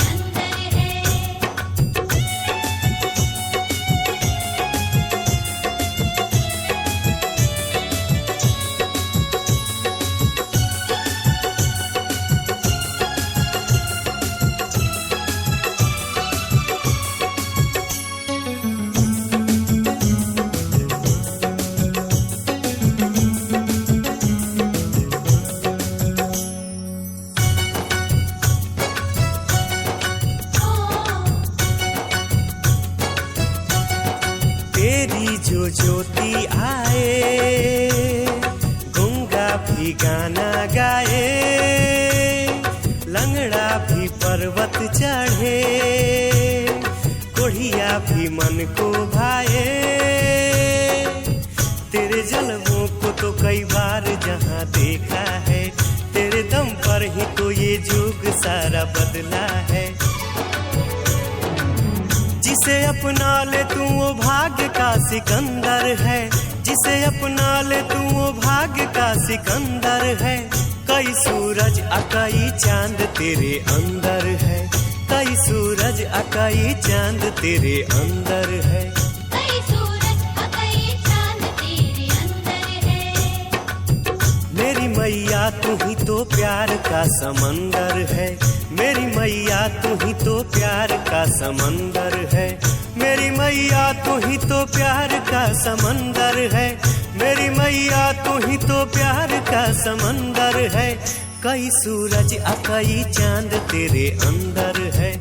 अंदर है। तेरी जो ज्योति आए गूंगा भी गाना गाए, लंगड़ा भी पर्वत चढ़े, कोढ़िया भी मन को भाए। तेरे जलवों को तो कई बार जहां देखा है, तेरे दम पर ही तो ये युग सारा बदला है। जिसे अपना ले तू वो भाग्य का सिकंदर है, जिसे अपना ले तू वो भाग्य का सिकंदर है। कई सूरज कई चांद तेरे अंदर है, कई सूरज कई चांद तेरे अंदर है। कई सूरज कई चांद तेरे मेरी मैया तू ही तो प्यार का समंदर है, मेरी मैया तू ही तो प्यार का समंदर है, मेरी मैया तू ही तो प्यार का समंदर है, मेरी मैया तू ही तो प्यार का समंदर है। कई सूरज कई चांद तेरे अंदर है,